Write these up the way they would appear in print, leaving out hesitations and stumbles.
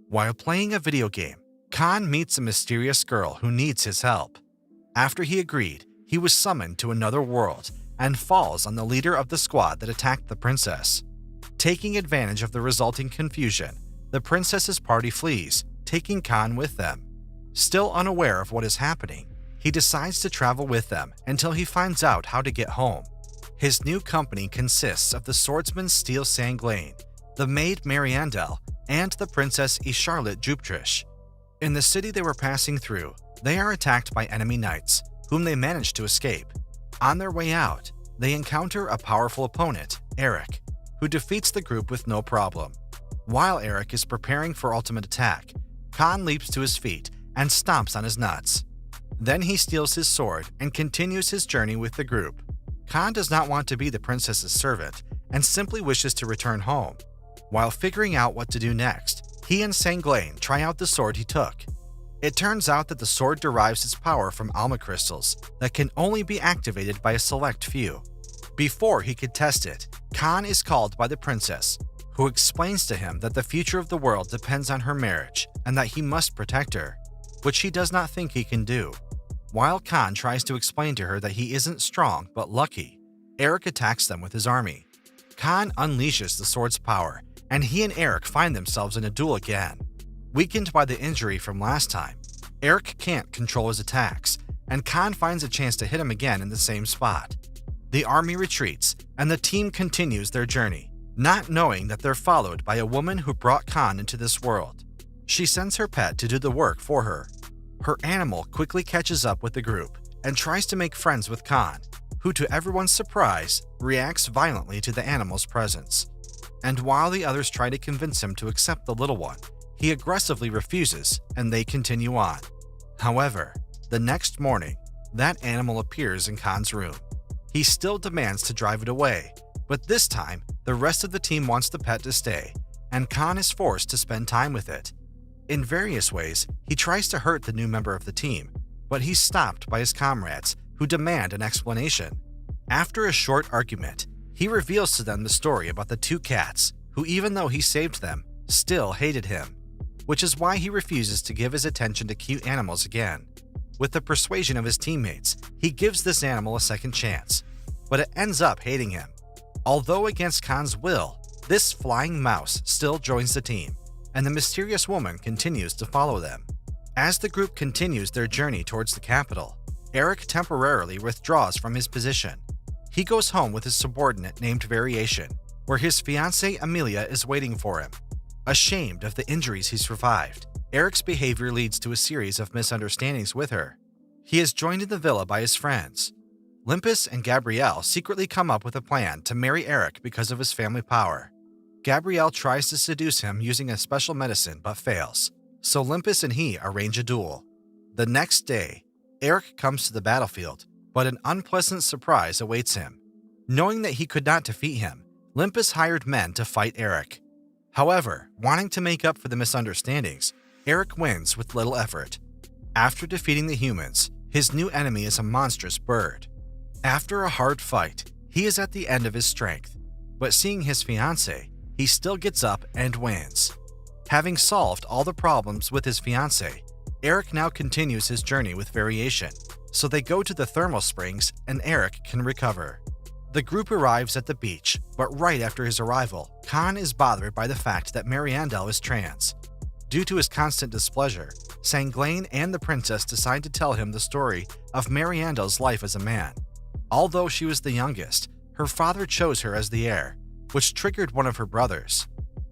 While playing a video game, Khan meets a mysterious girl who needs his help. After he agreed, he was summoned to another world and falls on the leader of the squad that attacked the princess. Taking advantage of the resulting confusion, the princess's party flees, taking Khan with them. Still unaware of what is happening, he decides to travel with them until he finds out how to get home. His new company consists of the swordsman Steel Sanglain, the maid Mariandel, and the princess Charlotte Juptrish. In the city they were passing through, they are attacked by enemy knights, whom they manage to escape. On their way out, they encounter a powerful opponent, Eric, who defeats the group with no problem. While Eric is preparing for ultimate attack, Khan leaps to his feet and stomps on his nuts. Then he steals his sword and continues his journey with the group. Khan does not want to be the princess's servant and simply wishes to return home. While figuring out what to do next, he and Sanglain try out the sword he took. It turns out that the sword derives its power from alma crystals that can only be activated by a select few. Before he could test it, Khan is called by the princess, who explains to him that the future of the world depends on her marriage and that he must protect her, which he does not think he can do. While Khan tries to explain to her that he isn't strong but lucky, Eric attacks them with his army. Khan unleashes the sword's power, and he and Eric find themselves in a duel again. Weakened by the injury from last time, Eric can't control his attacks, and Khan finds a chance to hit him again in the same spot. The army retreats, and the team continues their journey, not knowing that they're followed by a woman who brought Khan into this world. She sends her pet to do the work for her. Her animal quickly catches up with the group and tries to make friends with Khan, who to everyone's surprise reacts violently to the animal's presence. And while the others try to convince him to accept the little one, he aggressively refuses and they continue on. However, the next morning, that animal appears in Khan's room. He still demands to drive it away, but this time the rest of the team wants the pet to stay, and Khan is forced to spend time with it. In various ways, he tries to hurt the new member of the team, but he's stopped by his comrades, who demand an explanation. After a short argument, he reveals to them the story about the two cats, who even though he saved them, still hated him, which is why he refuses to give his attention to cute animals again. With the persuasion of his teammates, he gives this animal a second chance, but it ends up hating him. Although against Khan's will, this flying mouse still joins the team, and the mysterious woman continues to follow them. As the group continues their journey towards the capital, Eric temporarily withdraws from his position. He goes home with his subordinate named Variation, where his fiancée Amelia is waiting for him. Ashamed of the injuries he survived, Eric's behavior leads to a series of misunderstandings with her. He is joined in the villa by his friends. Limpus and Gabrielle secretly come up with a plan to marry Eric because of his family power. Gabrielle tries to seduce him using a special medicine but fails, so Limpus and he arrange a duel. The next day, Eric comes to the battlefield, but an unpleasant surprise awaits him. Knowing that he could not defeat him, Limpus hired men to fight Eric. However, wanting to make up for the misunderstandings, Eric wins with little effort. After defeating the humans, his new enemy is a monstrous bird. After a hard fight, he is at the end of his strength, but seeing his fiancée, he still gets up and wins. Having solved all the problems with his fiancée, Eric now continues his journey with Variation, so they go to the thermal springs and Eric can recover. The group arrives at the beach, but right after his arrival, Khan is bothered by the fact that Mariandel is trans. Due to his constant displeasure, Sanglain and the princess decide to tell him the story of Mariandel's life as a man. Although she was the youngest, her father chose her as the heir, which triggered one of her brothers.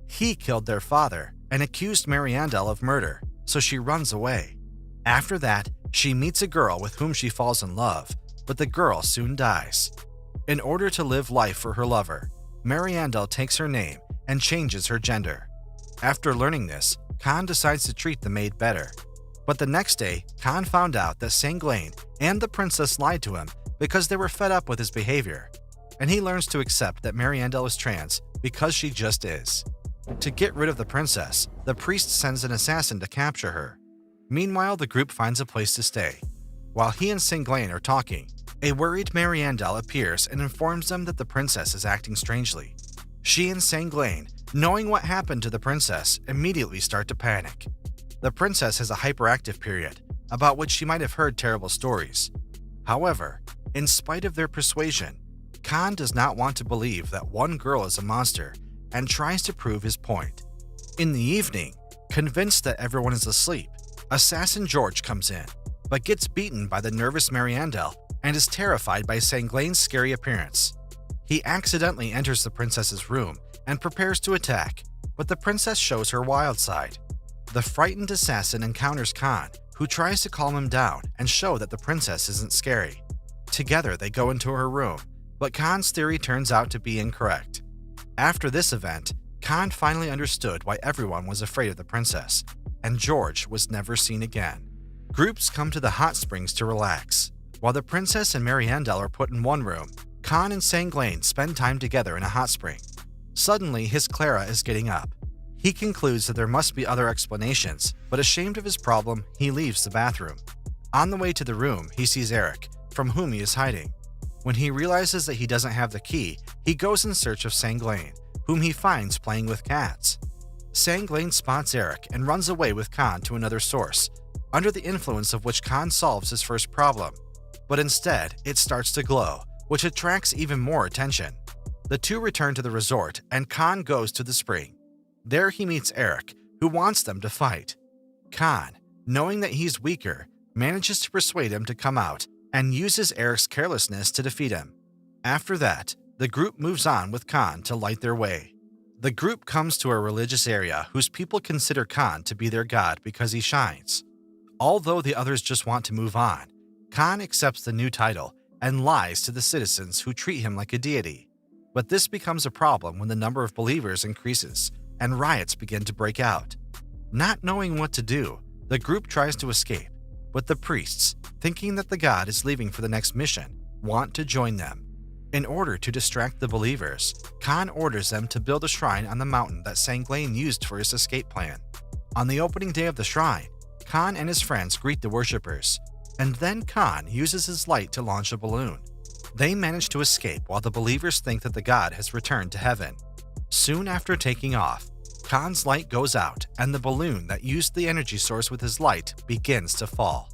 He killed their father and accused Mariandel of murder, so she runs away. After that, she meets a girl with whom she falls in love, but the girl soon dies. In order to live life for her lover, Mariandel takes her name and changes her gender. After learning this, Khan decides to treat the maid better. But the next day, Khan found out that Sanglain and the princess lied to him because they were fed up with his behavior, and he learns to accept that Mariandel is trans because she just is. To get rid of the princess, the priest sends an assassin to capture her. Meanwhile, the group finds a place to stay. While he and Sanglain are talking, a worried Mariandel appears and informs them that the princess is acting strangely. She and Sanglane, knowing what happened to the princess, immediately start to panic. The princess has a hyperactive period, about which she might have heard terrible stories. However, in spite of their persuasion, Khan does not want to believe that one girl is a monster and tries to prove his point. In the evening, convinced that everyone is asleep, Assassin George comes in, but gets beaten by the nervous Mariandel and is terrified by Sanglane's scary appearance. He accidentally enters the princess's room and prepares to attack, but the princess shows her wild side. The frightened assassin encounters Khan, who tries to calm him down and show that the princess isn't scary. Together they go into her room, but Khan's theory turns out to be incorrect. After this event, Khan finally understood why everyone was afraid of the princess, and George was never seen again. Groups come to the hot springs to relax. While the princess and Mariandel are put in one room, Khan and Sanglane spend time together in a hot spring. Suddenly, his Clara is getting up. He concludes that there must be other explanations, but ashamed of his problem, he leaves the bathroom. On the way to the room, he sees Eric, from whom he is hiding. When he realizes that he doesn't have the key, he goes in search of Sanglane, whom he finds playing with cats. Sanglane spots Eric and runs away with Khan to another source, under the influence of which Khan solves his first problem. But instead, it starts to glow, which attracts even more attention. The two return to the resort, and Khan goes to the spring. There he meets Eric, who wants them to fight. Khan, knowing that he's weaker, manages to persuade him to come out and uses Eric's carelessness to defeat him. After that, the group moves on with Khan to light their way. The group comes to a religious area whose people consider Khan to be their god because he shines. Although the others just want to move on, Khan accepts the new title and lies to the citizens who treat him like a deity. But this becomes a problem when the number of believers increases and riots begin to break out. Not knowing what to do, the group tries to escape, but the priests, thinking that the god is leaving for the next mission, want to join them. In order to distract the believers, Khan orders them to build a shrine on the mountain that Sanglane used for his escape plan. On the opening day of the shrine, Khan and his friends greet the worshippers, and then Khan uses his light to launch a balloon. They manage to escape while the believers think that the god has returned to heaven. Soon after taking off, Khan's light goes out and the balloon that used the energy source with his light begins to fall.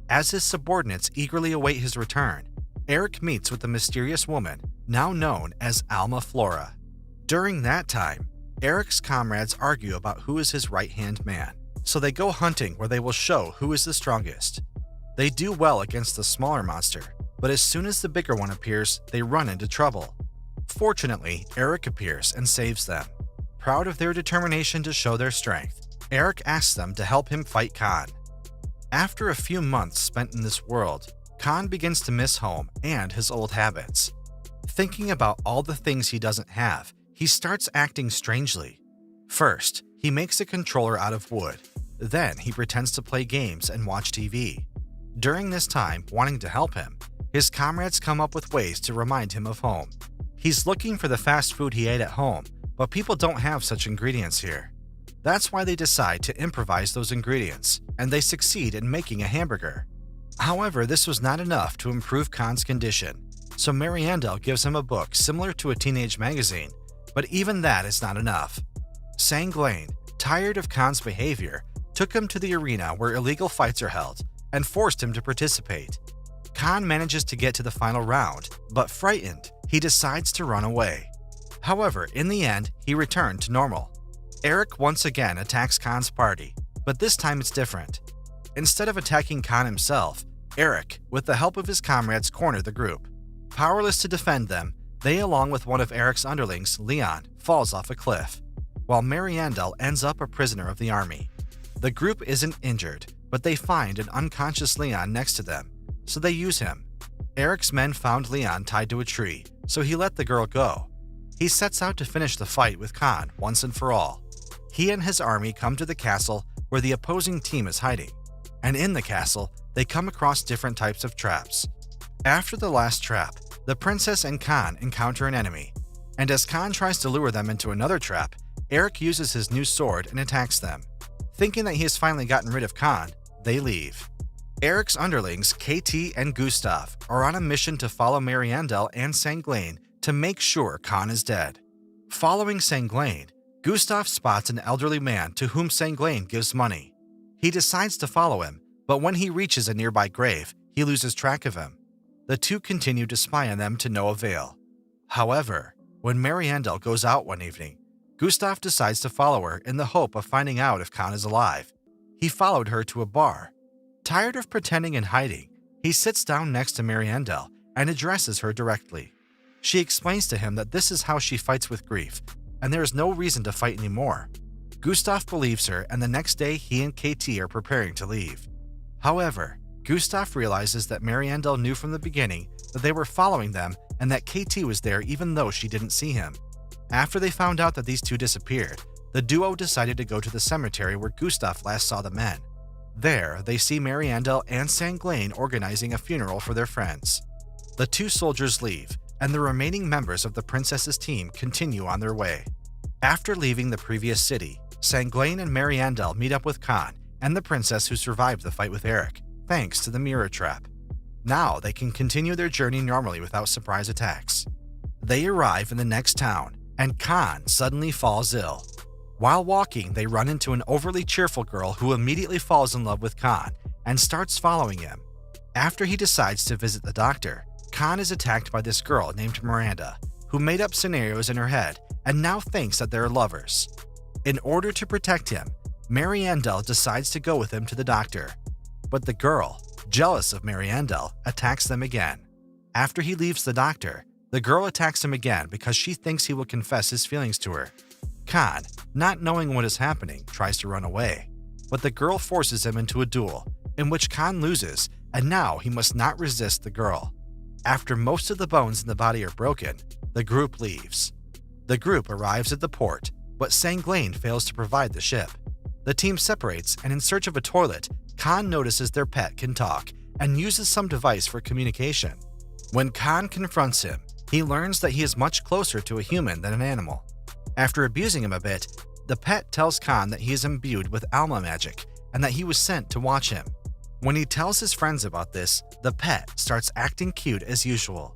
As his subordinates eagerly await his return, Eric meets with the mysterious woman, now known as Alma Flora. During that time, Eric's comrades argue about who is his right-hand man, so they go hunting where they will show who is the strongest. They do well against the smaller monster, but as soon as the bigger one appears, they run into trouble. Fortunately, Eric appears and saves them. Proud of their determination to show their strength, Eric asks them to help him fight Khan. After a few months spent in this world, Khan begins to miss home and his old habits. Thinking about all the things he doesn't have, he starts acting strangely. First, he makes a controller out of wood. Then he pretends to play games and watch TV. During this time, wanting to help him, his comrades come up with ways to remind him of home. He's looking for the fast food he ate at home, but people don't have such ingredients here. That's why they decide to improvise those ingredients, and they succeed in making a hamburger. However, this was not enough to improve Khan's condition, so Mariandel gives him a book similar to a teenage magazine, but even that is not enough. Sanglane, tired of Khan's behavior, took him to the arena where illegal fights are held and forced him to participate. Khan manages to get to the final round, but frightened, he decides to run away. However, in the end, he returned to normal. Eric once again attacks Khan's party, but this time it's different. Instead of attacking Khan himself, Eric, with the help of his comrades, corner the group. Powerless to defend them, they, along with one of Eric's underlings, Leon, falls off a cliff, while Mariandel ends up a prisoner of the army. The group isn't injured, but they find an unconscious Leon next to them, so they use him. Eric's men found Leon tied to a tree, so he let the girl go. He sets out to finish the fight with Khan once and for all. He and his army come to the castle where the opposing team is hiding, and in the castle, they come across different types of traps. After the last trap, the princess and Khan encounter an enemy, and as Khan tries to lure them into another trap, Eric uses his new sword and attacks them. Thinking that he has finally gotten rid of Khan, they leave. Eric's underlings, KT and Gustav, are on a mission to follow Mariandel and Sanglane to make sure Khan is dead. Following Sanglane, Gustav spots an elderly man to whom Sanglane gives money. He decides to follow him, but when he reaches a nearby grave, he loses track of him. The two continue to spy on them to no avail. However, when Mariandel goes out one evening, Gustav decides to follow her in the hope of finding out if Khan is alive. He followed her to a bar. Tired of pretending and hiding, he sits down next to Mariandel and addresses her directly. She explains to him that this is how she fights with grief, and there is no reason to fight anymore. Gustav believes her, and the next day he and KT are preparing to leave. However, Gustav realizes that Mariandel knew from the beginning that they were following them and that KT was there even though she didn't see him. After they found out that these two disappeared, the duo decided to go to the cemetery where Gustav last saw the men. There, they see Mariandel and Sanglane organizing a funeral for their friends. The two soldiers leave, and the remaining members of the princess's team continue on their way. After leaving the previous city, Sanglane and Mariandel meet up with Khan and the princess who survived the fight with Eric, thanks to the mirror trap. Now they can continue their journey normally without surprise attacks. They arrive in the next town, and Khan suddenly falls ill. While walking, they run into an overly cheerful girl who immediately falls in love with Khan and starts following him. After he decides to visit the doctor, Khan is attacked by this girl named Miranda, who made up scenarios in her head and now thinks that they're lovers. In order to protect him, Mariandel decides to go with him to the doctor. But the girl, jealous of Mariandel, attacks them again. After he leaves the doctor, the girl attacks him again because she thinks he will confess his feelings to her. Khan, not knowing what is happening, tries to run away, but the girl forces him into a duel, in which Khan loses, and now he must not resist the girl. After most of the bones in the body are broken, the group leaves. The group arrives at the port, but Sanglane fails to provide the ship. The team separates, and in search of a toilet, Khan notices their pet can talk and uses some device for communication. When Khan confronts him, he learns that he is much closer to a human than an animal. After abusing him a bit, the pet tells Khan that he is imbued with Alma magic and that he was sent to watch him. When he tells his friends about this, the pet starts acting cute as usual.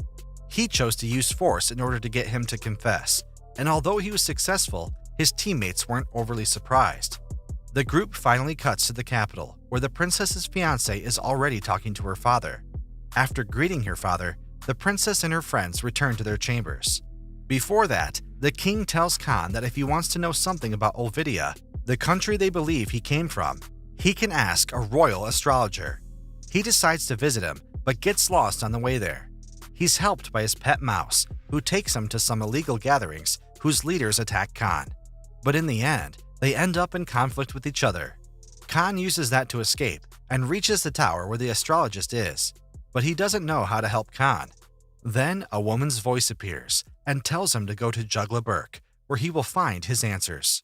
He chose to use force in order to get him to confess, and although he was successful, his teammates weren't overly surprised. The group finally cuts to the capital, where the princess's fiancé is already talking to her father. After greeting her father, the princess and her friends return to their chambers. Before that, the king tells Khan that if he wants to know something about Olvidia, the country they believe he came from, he can ask a royal astrologer. He decides to visit him, but gets lost on the way there. He's helped by his pet mouse, who takes him to some illegal gatherings whose leaders attack Khan. But in the end, they end up in conflict with each other. Khan uses that to escape and reaches the tower where the astrologist is, but he doesn't know how to help Khan. Then a woman's voice appears and tells him to go to Jugla Burke, where he will find his answers.